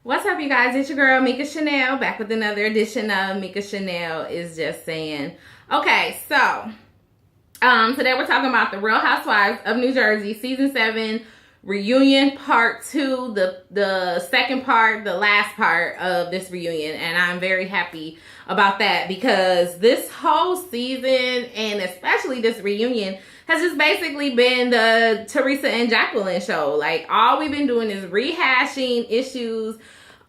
What's up, you guys? It's your girl, Mika Chanel, back with another edition of Mika Chanel is Just Saying. Okay, so today we're talking about the Real Housewives of New Jersey, Season 7, Reunion Part 2, the second part, the last part of this reunion. And I'm very happy about that because this whole season, and especially this reunion, has just basically been the Teresa and Jacqueline show. Like, all we've been doing is rehashing issues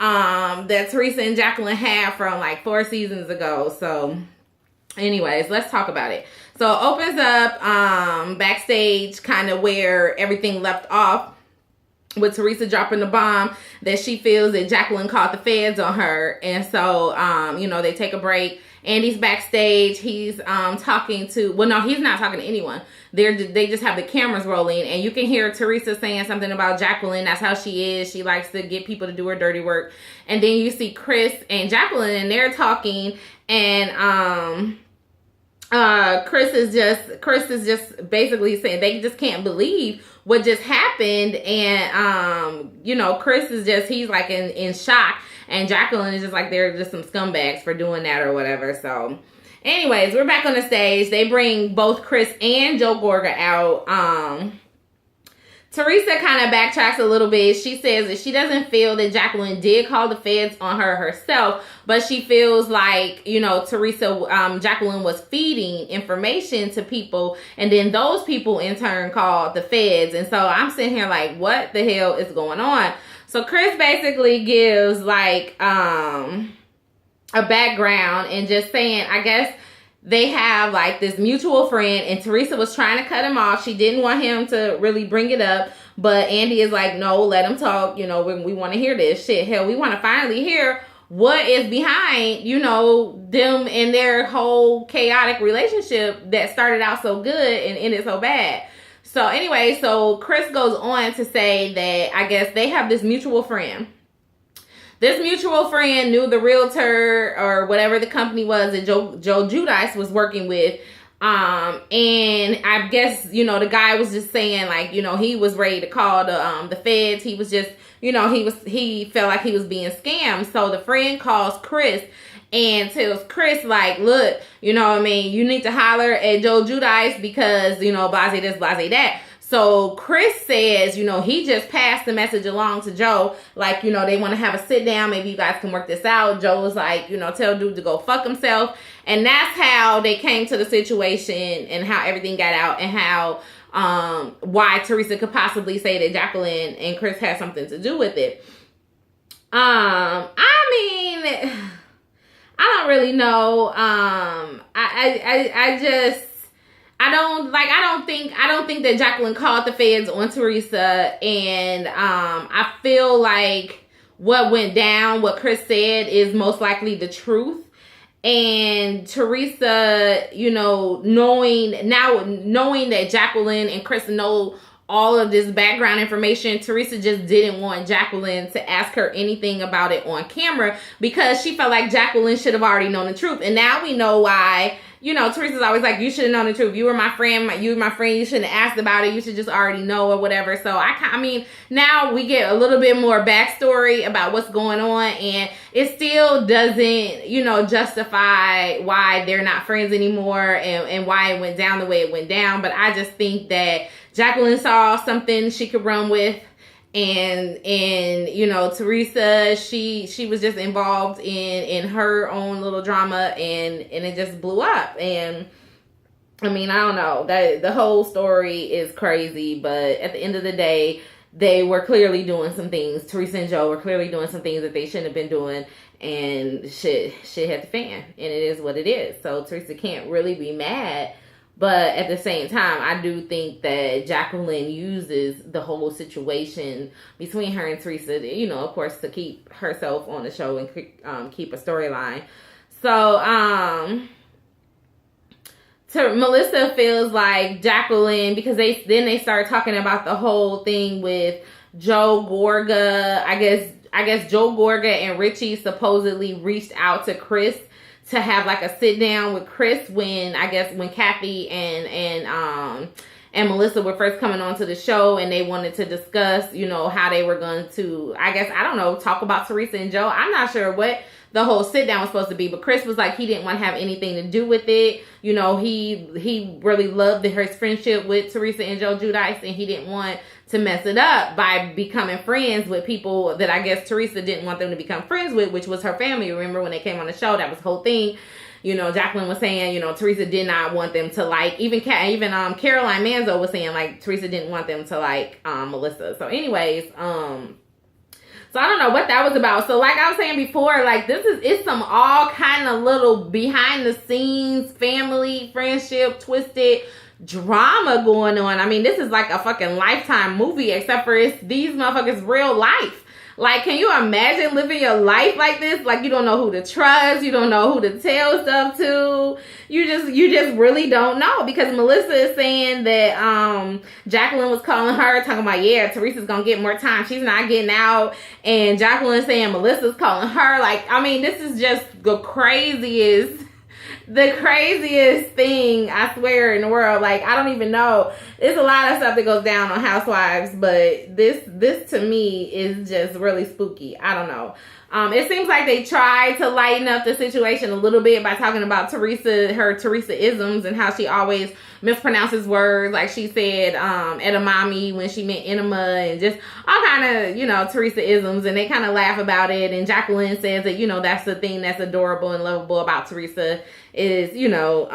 that Teresa and Jacqueline had from like 4 seasons ago. So anyways, let's talk about it. So it opens up backstage, kind of where everything left off, with Teresa dropping the bomb that she feels that Jacqueline called the feds on her. And so, they take a break. Andy's backstage. He's talking to, well, no, he's not talking to anyone. They just have the cameras rolling, and you can hear Teresa saying something about Jacqueline. That's how she is. She likes to get people to do her dirty work. And then you see Chris and Jacqueline, and they're talking, and Chris is just basically saying they just can't believe what just happened. And Chris is just, he's like in shock, and Jacqueline is just like, they're just some scumbags for doing that or whatever. So anyways, we're back on the stage. They bring both Chris and Joe Gorga out. Teresa kind of backtracks a little bit. She says that she doesn't feel that Jacqueline did call the feds on her herself, but she feels like, Jacqueline was feeding information to people, and then those people in turn called the feds. And so I'm sitting here like, what the hell is going on? So Chris basically gives like a background and just saying, I guess they have like this mutual friend, and Teresa was trying to cut him off. She didn't want him to really bring it up, but Andy is like, no, let him talk. We want to hear this shit. Hell, we want to finally hear what is behind, them and their whole chaotic relationship that started out so good and ended so bad. So anyway, so Chris goes on to say that I guess they have this mutual friend. This mutual friend knew the realtor or whatever the company was that Joe Giudice was working with. And I guess, the guy was just saying like, he was ready to call the feds. He was just, he felt like he was being scammed. So the friend calls Chris and tells Chris like, look, you need to holler at Joe Giudice because, blase this, blase that. So Chris says, he just passed the message along to Joe. Like, they want to have a sit down. Maybe you guys can work this out. Joe was like, tell dude to go fuck himself. And that's how they came to the situation and how everything got out and how, why Teresa could possibly say that Jacqueline and Chris had something to do with it. I don't really know. I don't think that Jacqueline called the feds on Teresa, and I feel like what went down, what Chris said, is most likely the truth. And Teresa, knowing that Jacqueline and Chris know all of this background information, Teresa just didn't want Jacqueline to ask her anything about it on camera because she felt like Jacqueline should have already known the truth. And now we know why. Teresa's always like, you should have known the truth. You were my friend. You shouldn't have asked about it. You should just already know or whatever. So now we get a little bit more backstory about what's going on, and it still doesn't, justify why they're not friends anymore and why it went down the way it went down. But I just think that Jacqueline saw something she could run with. And Teresa, she was just involved in her own little drama, and it just blew up. And I don't know, the whole story is crazy, but at the end of the day, they were clearly doing some things. Teresa and Joe were clearly doing some things that they shouldn't have been doing, and shit hit the fan, and it is what it is. So Teresa can't really be mad. But at the same time, I do think that Jacqueline uses the whole situation between her and Teresa, of course, to keep herself on the show and keep a storyline. So, Melissa feels like Jacqueline, because they start talking about the whole thing with Joe Gorga. I guess Joe Gorga and Richie supposedly reached out to Chris to have like a sit down with Chris when Kathy and and Melissa were first coming onto the show, and they wanted to discuss, you know, how they were going to, I guess, I don't know, talk about Teresa and Joe. I'm not sure what the whole sit down was supposed to be, but Chris was like, he didn't want to have anything to do with it. You know, he really loved his friendship with Teresa and Joe Giudice, and he didn't want to mess it up by becoming friends with people that I guess Teresa didn't want them to become friends with, which was her family. Remember when they came on the show, that was the whole thing. You know, Jacqueline was saying, you know, Teresa did not want them to like, even Caroline Manzo was saying, like, Teresa didn't want them to like Melissa. So anyways, so I don't know what that was about. So like I was saying before, like it's some all kind of little behind the scenes family, friendship, twisted drama going on. I mean, this is like a fucking Lifetime movie, except for it's these motherfuckers real life. Like, can you imagine living your life like this? Like, you don't know who to trust. You don't know who to tell stuff to. You just really don't know, because Melissa is saying that Jacqueline was calling her, talking about, yeah, Teresa's gonna get more time. She's not getting out. And Jacqueline is saying Melissa's calling her. Like, I mean, this is just the craziest thing, I swear, in the world. Like, I don't even know. There's a lot of stuff that goes down on Housewives, but this to me is just really spooky. I don't know. It seems like they tried to lighten up the situation a little bit by talking about Teresa, her Teresa-isms, and how she always mispronounces words. Like she said, edamame when she meant enema, and just all kind of, you know, Teresa-isms, and they kind of laugh about it. And Jacqueline says that, you know, that's the thing that's adorable and lovable about Teresa is, you know,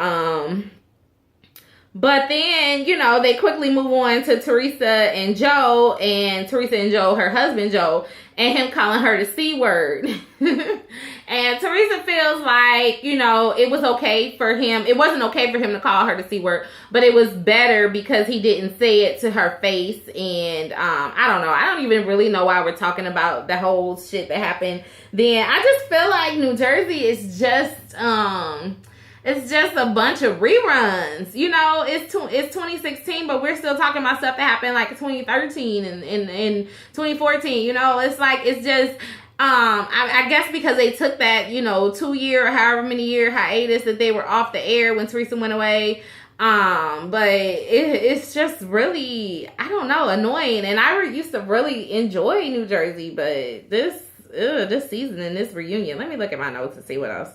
but then, you know, they quickly move on to Teresa and Joe, her husband Joe, and him calling her the C word. And Teresa feels like, you know, it was okay for him. It wasn't okay for him to call her the C word, but it was better because he didn't say it to her face. And I don't know. I don't even really know why we're talking about the whole shit that happened then. I just feel like New Jersey is just it's just a bunch of reruns. You know, it's 2016, but we're still talking about stuff that happened like 2013 and 2014. You know, it's like, it's just, I guess because they took that, you know, 2-year or however many year hiatus that they were off the air when Teresa went away. But it's just really, I don't know, annoying. And I used to really enjoy New Jersey, but this season and this reunion, let me look at my notes and see what else.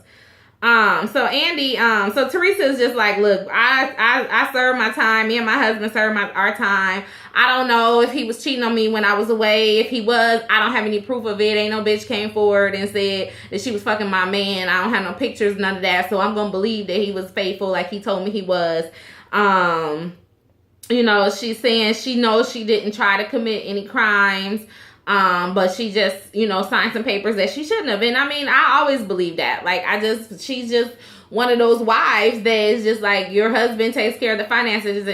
So Andy, so Teresa is just like, look, I served my time. Me and my husband served our time. I don't know if he was cheating on me when I was away. If he was, I don't have any proof of it. Ain't no bitch came forward and said that she was fucking my man. I don't have no pictures, none of that. So I'm going to believe that he was faithful like he told me he was. You know, she's saying she knows she didn't try to commit any crimes. But she just, you know, signed some papers that she shouldn't have. And I mean, I always believe that. Like, she's just one of those wives that is just like, your husband takes care of the finances.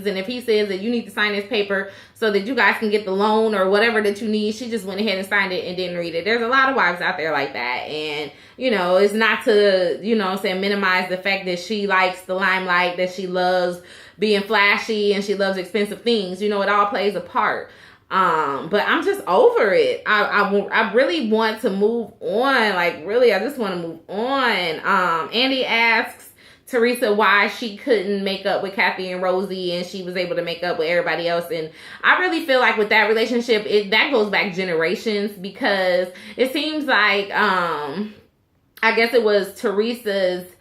And if he says that you need to sign this paper so that you guys can get the loan or whatever that you need, she just went ahead and signed it and didn't read it. There's a lot of wives out there like that. And, you know, it's not to, you know, say minimize the fact that she likes the limelight, that she loves being flashy and she loves expensive things. You know, it all plays a part. But I'm just over it. I really want to move on. Like, really, I just want to move on. Andy asks Teresa why she couldn't make up with Kathy and Rosie and she was able to make up with everybody else. And I really feel like with that relationship, that goes back generations, because it seems like, I guess it was Teresa's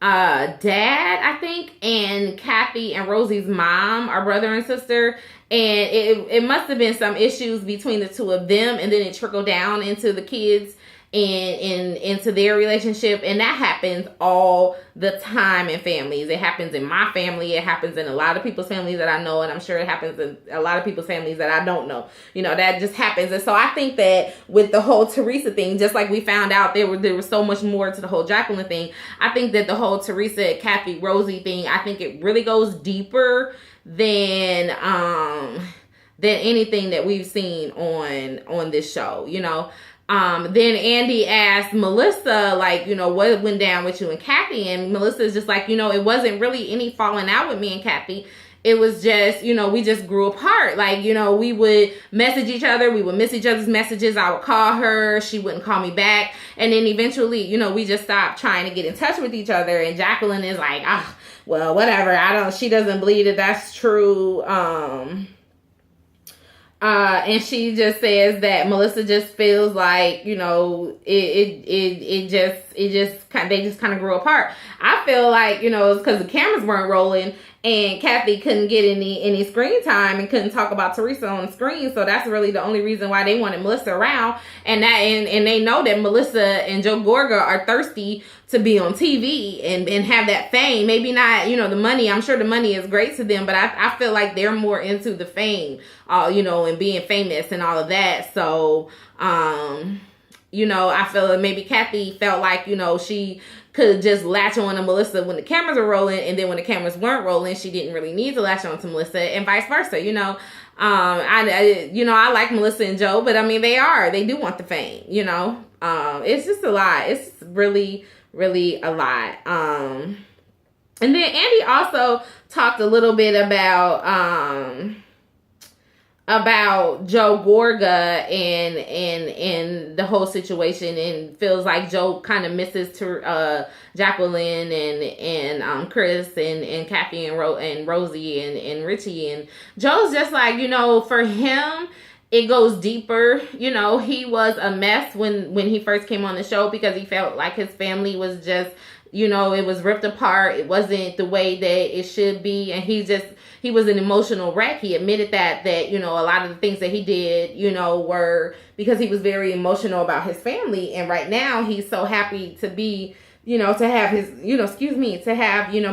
dad, I think, and Kathy and Rosie's mom are brother and sister, and it must have been some issues between the two of them, and then it trickled down into the kids and into their relationship. And that happens all the time in families. It happens in my family. It happens in a lot of people's families that I know, and I'm sure it happens in a lot of people's families that I don't know. You know, that just happens. And so I think that with the whole Teresa thing, just like we found out there was so much more to the whole Jacqueline thing, I think that the whole Teresa, Kathy, Rosie thing, I think it really goes deeper than anything that we've seen on this show, you know. Then Andy asked Melissa, like, you know, what went down with you and Kathy? And Melissa's just like, you know, it wasn't really any falling out with me and Kathy. It was just, you know, we just grew apart. Like, you know, we would message each other. We would miss each other's messages. I would call her. She wouldn't call me back. And then eventually, you know, we just stopped trying to get in touch with each other. And Jacqueline is like, well, whatever. She doesn't believe that that's true. And she just says that Melissa just feels like, you know, they just kind of grew apart. I feel like, you know, it's because the cameras weren't rolling and Kathy couldn't get any screen time and couldn't talk about Teresa on the screen. So that's really the only reason why they wanted Melissa around. And they know that Melissa and Joe Gorga are thirsty to be on TV and have that fame. Maybe not, you know, the money. I'm sure the money is great to them, but I feel like they're more into the fame, you know, and being famous and all of that. So, you know, I feel like maybe Kathy felt like, you know, she could just latch on to Melissa when the cameras were rolling, and then when the cameras weren't rolling, she didn't really need to latch on to Melissa, and vice versa, you know. I like Melissa and Joe, but I mean, they do want the fame, you know. It's just a lot. It's really, really a lot. And then Andy also talked a little bit about Joe Gorga and the whole situation, and feels like Joe kind of misses Jacqueline and Chris and Kathy and Rosie and Richie, and Joe's just like, you know, for him it goes deeper. You know, he was a mess when he first came on the show because he felt like his family was just, you know, it was ripped apart. It wasn't the way that it should be. And he was an emotional wreck. He admitted that, you know, a lot of the things that he did, you know, were because he was very emotional about his family. And right now he's so happy to be, you know, to have his, you know,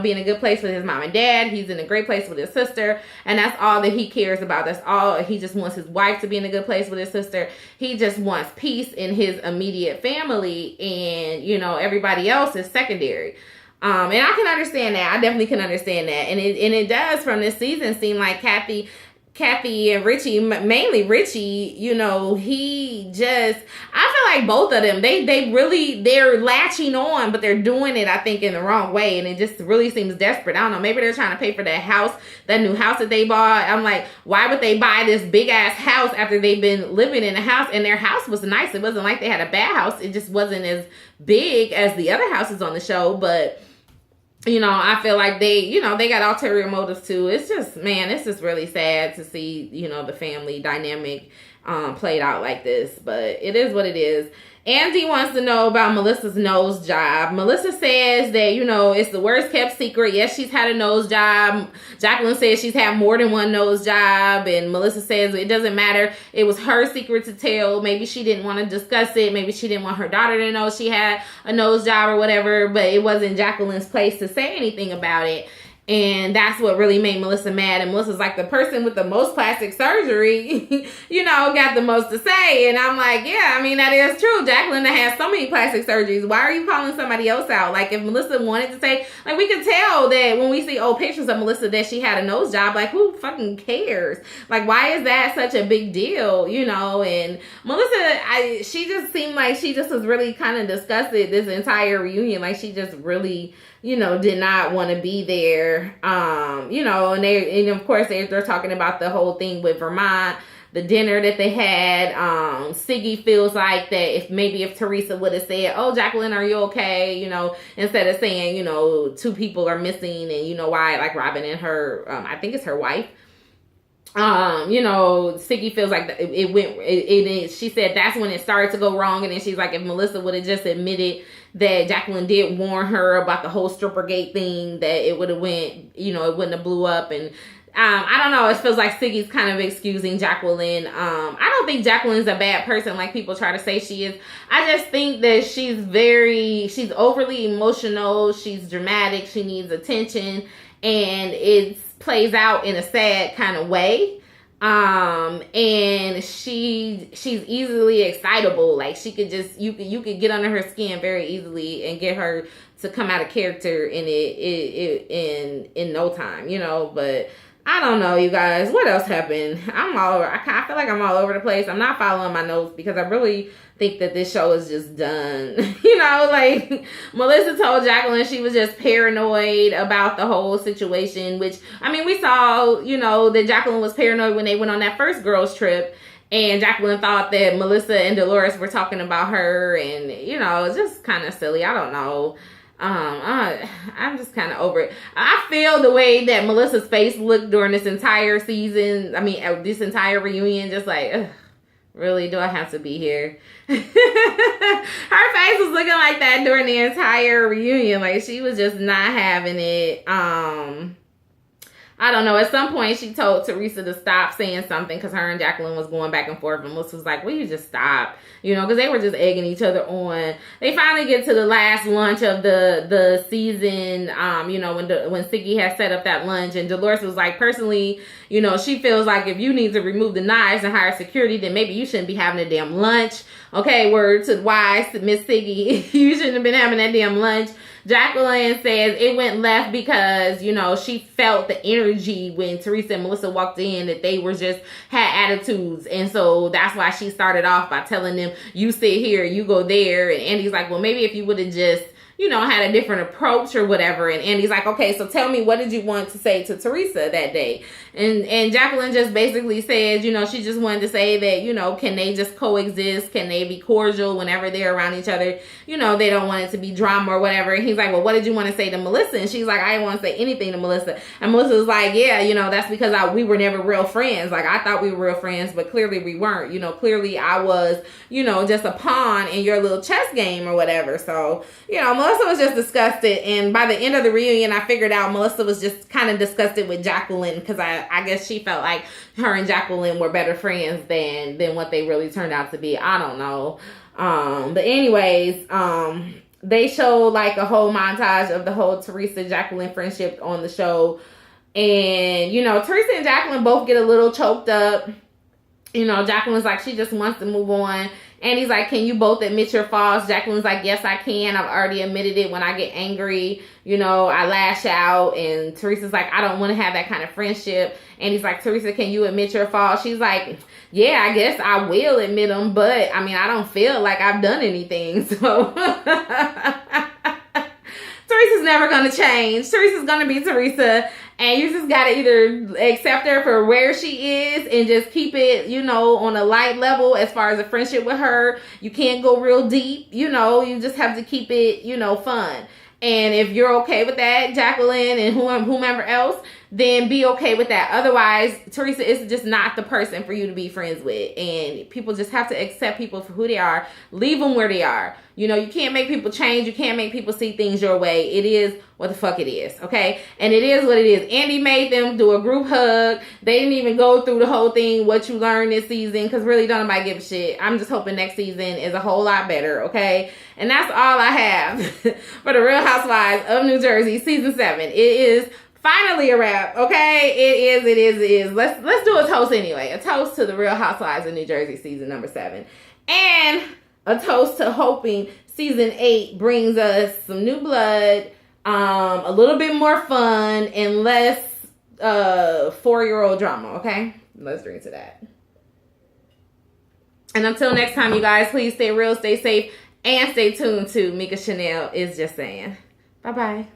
be in a good place with his mom and dad. He's in a great place with his sister. And that's all that he cares about. That's all. He just wants his wife to be in a good place with his sister. He just wants peace in his immediate family. And, you know, everybody else is secondary. And I can understand that. I definitely can understand that. And it does from this season seem like Kathy and Richie, mainly Richie, you know, I feel like both of them, they're latching on, but they're doing it, I think, in the wrong way. And it just really seems desperate. I don't know. Maybe they're trying to pay for that new house that they bought. I'm like, why would they buy this big ass house after they've been living in a house? And their house was nice. It wasn't like they had a bad house. It just wasn't as big as the other houses on the show. But you know, I feel like they got ulterior motives too. It's just really sad to see, you know, the family dynamic played out like this. But it is what it is. Andy wants to know about Melissa's nose job. Melissa says that, you know, it's the worst kept secret. Yes, she's had a nose job. Jacqueline says she's had more than one nose job. And Melissa says it doesn't matter. It was her secret to tell. Maybe she didn't want to discuss it. Maybe she didn't want her daughter to know she had a nose job or whatever. But it wasn't Jacqueline's place to say anything about it. And that's what really made Melissa mad. And Melissa's like, the person with the most plastic surgery, you know, got the most to say. And I'm like, yeah, I mean, that is true. Jacqueline has so many plastic surgeries. Why are you calling somebody else out? Like, if Melissa wanted to say, like, we can tell that when we see old pictures of Melissa that she had a nose job. Like, who fucking cares? Like, why is that such a big deal, you know? And Melissa, she just seemed like she just was really kind of disgusted this entire reunion. Like, she just really, you know, did not want to be there. You know, and of course they're talking about the whole thing with Vermont, the dinner that they had. Siggy feels like that if Teresa would have said, oh, Jacqueline, are you okay? You know, instead of saying, you know, two people are missing and you know why, like Robin and her, I think it's her wife. You know, Siggy feels like she said that's when it started to go wrong. And then she's like, if Melissa would have just admitted that Jacqueline did warn her about the whole Strippergate thing, that it would have it wouldn't have blew up. And I don't know, it feels like Siggy's kind of excusing Jacqueline. I don't think Jacqueline's a bad person like people try to say she is. I just think that she's overly emotional, she's dramatic, she needs attention, and it plays out in a sad kind of way. And she's easily excitable. Like, she could just, you could get under her skin very easily and get her to come out of character in no time, you know. But I don't know, you guys, what else happened? I feel like I'm all over the place. I'm not following my notes because I really think that this show is just done. You know, like, Melissa told Jacqueline she was just paranoid about the whole situation, which, I mean, we saw, you know, that Jacqueline was paranoid when they went on that first girls trip, and Jacqueline thought that Melissa and Dolores were talking about her, and, you know, it's just kind of silly. I don't know. I'm just kind of over it. I feel the way that Melissa's face looked during this entire season. I mean, this entire reunion, just like, ugh, really, do I have to be here? Her face was looking like that during the entire reunion. Like, she was just not having it. I don't know. At some point, she told Teresa to stop saying something because her and Jacqueline was going back and forth. And Melissa was like, will you just stop? You know, because they were just egging each other on. They finally get to the last lunch of the season, you know, when Siggy had set up that lunch. And Dolores was like, personally, you know, she feels like if you need to remove the knives and hire security, then maybe you shouldn't be having a damn lunch. Okay, word to wise, Miss Siggy. You shouldn't have been having that damn lunch. Jacqueline says it went left because, you know, she felt the energy when Teresa and Melissa walked in that they were just had attitudes. And so that's why she started off by telling them, you sit here, you go there. And Andy's like, well, maybe if you would have just, you know, had a different approach or whatever. And Andy's like, okay, so tell me, what did you want to say to Teresa that day? And Jacqueline just basically says, you know, she just wanted to say that, you know, can they just coexist? Can they be cordial whenever they're around each other? You know, they don't want it to be drama or whatever. And he's like, well, what did you want to say to Melissa? And she's like, I didn't want to say anything to Melissa. And Melissa was like, yeah, you know, that's because we were never real friends. Like, I thought we were real friends, but clearly we weren't. You know, clearly I was, you know, just a pawn in your little chess game or whatever. So, you know, Melissa was just disgusted. And by the end of the reunion, I figured out Melissa was just kind of disgusted with Jacqueline because I guess she felt like her and Jacqueline were better friends than what they really turned out to be. I don't know. But anyways, they showed like a whole montage of the whole Teresa Jacqueline friendship on the show. And, you know, Teresa and Jacqueline both get a little choked up. You know, Jacqueline's like, she just wants to move on. And he's like, can you both admit your faults? Jacqueline's like, yes, I can. I've already admitted it. When I get angry, you know, I lash out. And Teresa's like, I don't want to have that kind of friendship. And he's like, Teresa, can you admit your faults? She's like, yeah, I guess I will admit them. But, I mean, I don't feel like I've done anything. So, Teresa's never going to change. Teresa's going to be Teresa. And you just got to either accept her for where she is and just keep it, you know, on a light level as far as a friendship with her. You can't go real deep, you know. You just have to keep it, you know, fun. And if you're okay with that, Jacqueline and whomever else, then be okay with that. Otherwise, Teresa is just not the person for you to be friends with. And people just have to accept people for who they are. Leave them where they are. You know, you can't make people change. You can't make people see things your way. It is what the fuck it is, okay? And it is what it is. Andy made them do a group hug. They didn't even go through the whole thing, what you learned this season, because really don't nobody give a shit. I'm just hoping next season is a whole lot better, okay? And that's all I have for the Real Housewives of New Jersey, season 7. It is finally a wrap, okay? It is. Let's do a toast anyway. A toast to the Real Housewives of New Jersey, season number 7. And a toast to hoping season 8 brings us some new blood, a little bit more fun, and less 4-year-old drama, okay? Let's drink to that. And until next time, you guys, please stay real, stay safe, and stay tuned to Mika Chanel Is Just Saying. Bye-bye.